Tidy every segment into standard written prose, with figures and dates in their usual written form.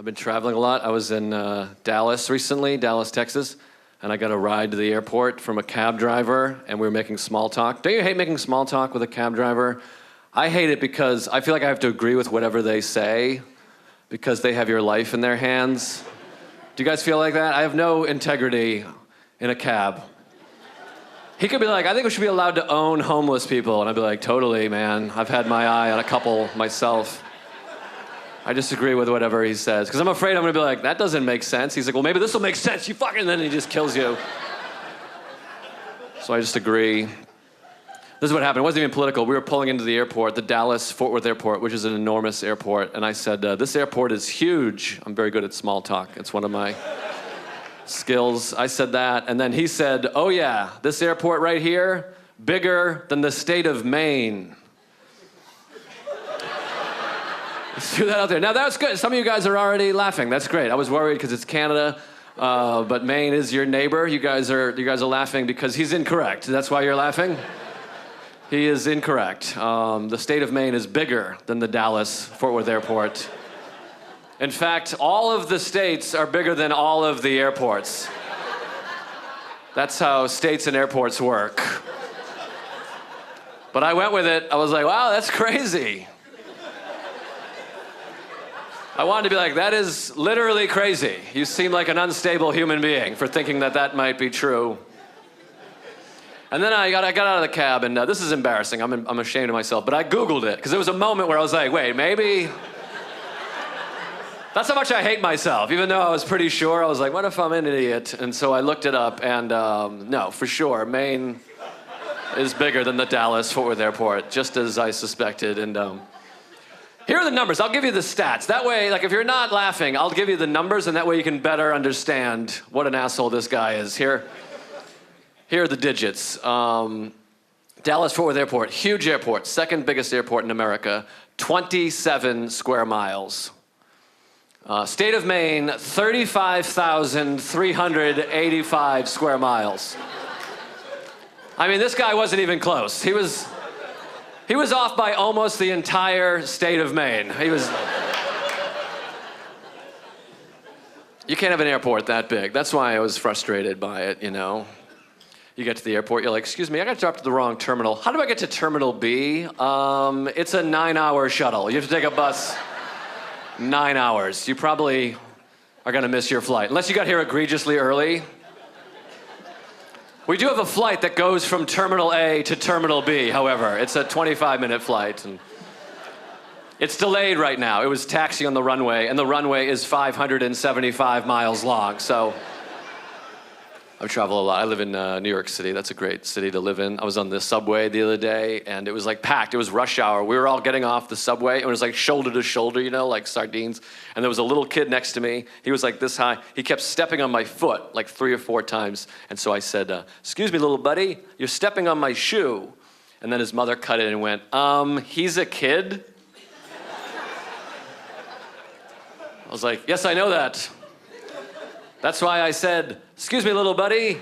I've been traveling a lot. I was in Dallas recently, Dallas, Texas, and I got a ride to the airport from a cab driver, and we were making small talk. Don't you hate making small talk with a cab driver? I hate it because I feel like I have to agree with whatever they say because they have your life in their hands. Do you guys feel like that? I have no integrity in a cab. He could be like, I think we should be allowed to own homeless people. And I'd be like, totally, man. I've had my eye on a couple myself. I disagree with whatever he says. Because I'm afraid I'm going to be like, that doesn't make sense. He's like, well, maybe this will make sense. You fucking... And then he just kills you. So I just agree. This is what happened. It wasn't even political. We were pulling into the airport, the Dallas-Fort Worth airport, which is an enormous airport. And I said, this airport is huge. I'm very good at small talk. It's one of my skills. I said that. And then he said, oh, yeah, this airport right here, bigger than the state of Maine. Let's do that out there. Now, that's good. Some of you guys are already laughing. That's great. I was worried because it's Canada, but Maine is your neighbor. You guys are laughing because he's incorrect. That's why you're laughing? He is incorrect. The state of Maine is bigger than the Dallas-Fort Worth airport. In fact, all of the states are bigger than all of the airports. That's how states and airports work. But I went with it. I was like, wow, that's crazy. I wanted to be like, that is literally crazy. You seem like an unstable human being for thinking that that might be true. And then I got out of the cab, and this is embarrassing. I'm ashamed of myself, but I Googled it, because there was a moment where I was like, wait, maybe... That's how much I hate myself. Even though I was pretty sure, I was like, what if I'm an idiot? And so I looked it up, and no, for sure, Maine is bigger than the Dallas-Fort Worth airport, just as I suspected. And here are the numbers. I'll give you the stats. That way, like, if you're not laughing, I'll give you the numbers, and that way you can better understand what an asshole this guy is. Here are the digits. Dallas-Fort Worth airport, huge airport, second biggest airport in America, 27 square miles. State of Maine, 35,385 square miles. I mean, this guy wasn't even close. He was off by almost the entire state of Maine. You can't have an airport that big. That's why I was frustrated by it, you know. You get to the airport, you're like, excuse me, I got dropped to the wrong terminal. How do I get to Terminal B? It's a 9-hour shuttle. You have to take a bus. 9 hours. You probably are going to miss your flight. Unless you got here egregiously early. We do have a flight that goes from Terminal A to Terminal B, however. It's a 25-minute flight. And it's delayed right now. It was taxiing on the runway, and the runway is 575 miles long, so... I've traveled a lot. I live in New York City. That's a great city to live in. I was on the subway the other day, and it was like packed. It was rush hour. We were all getting off the subway, and it was like shoulder to shoulder, you know, like sardines. And there was a little kid next to me. He was like this high. He kept stepping on my foot like 3 or 4 times. And so I said, excuse me, little buddy, you're stepping on my shoe. And then his mother cut in and went, he's a kid? I was like, yes, I know that. That's why I said, excuse me, little buddy,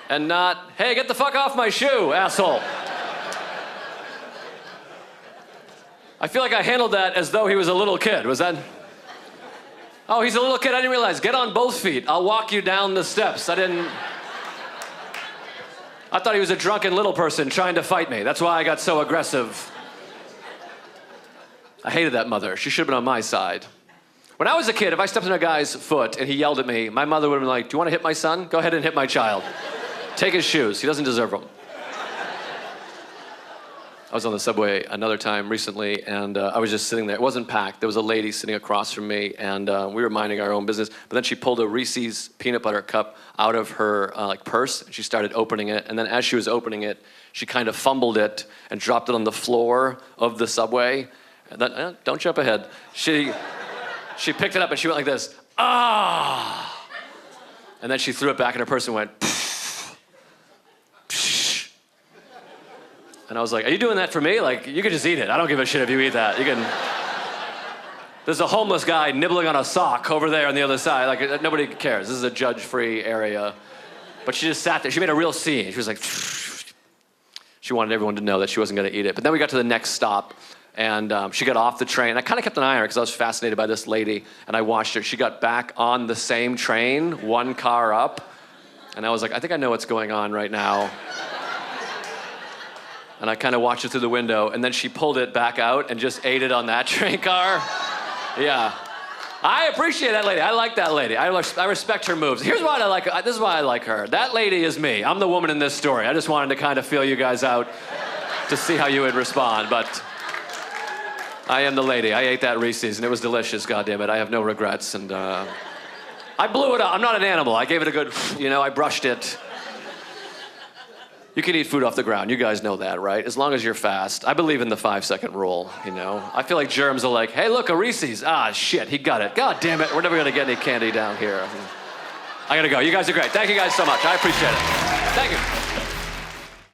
and not, hey, get the fuck off my shoe, asshole. I feel like I handled that as though he was a little kid. Was that? Oh, he's a little kid. I didn't realize. Get on both feet. I'll walk you down the steps. I thought he was a drunken little person trying to fight me. That's why I got so aggressive. I hated that mother. She should have been on my side. When I was a kid, if I stepped on a guy's foot and he yelled at me, my mother would have been like, do you want to hit my son? Go ahead and hit my child. Take his shoes. He doesn't deserve them. I was on the subway another time recently, and I was just sitting there. It wasn't packed. There was a lady sitting across from me, and we were minding our own business. But then she pulled a Reese's peanut butter cup out of her purse, and she started opening it. And then as she was opening it, she kind of fumbled it and dropped it on the floor of the subway. And then, don't jump ahead. She picked it up and she went like this, ah! And then she threw it back in her purse and went, psh, psh. And I was like, are you doing that for me? Like, you can just eat it. I don't give a shit if you eat that. You can... There's a homeless guy nibbling on a sock over there on the other side. Like, nobody cares. This is a judge-free area. But she just sat there. She made a real scene. She was like, psh. She wanted everyone to know that she wasn't going to eat it. But then we got to the next stop. And she got off the train. I kind of kept an eye on her because I was fascinated by this lady, and I watched her. She got back on the same train, one car up, and I was like, I think I know what's going on right now. And I kind of watched it through the window, and then she pulled it back out and just ate it on that train car. Yeah. I appreciate that lady. I like that lady. I respect her moves. Here's why I like her. This is why I like her. That lady is me. I'm the woman in this story. I just wanted to kind of feel you guys out to see how you would respond, but I am the lady. I ate that Reese's, and it was delicious, goddammit. I have no regrets, and I blew it up. I'm not an animal. I gave it a good, I brushed it. You can eat food off the ground. You guys know that, right? As long as you're fast. I believe in the 5-second rule, I feel like germs are like, hey, look, a Reese's. Ah, shit, he got it. God damn it, we're never gonna get any candy down here. I gotta go. You guys are great. Thank you guys so much. I appreciate it. Thank you.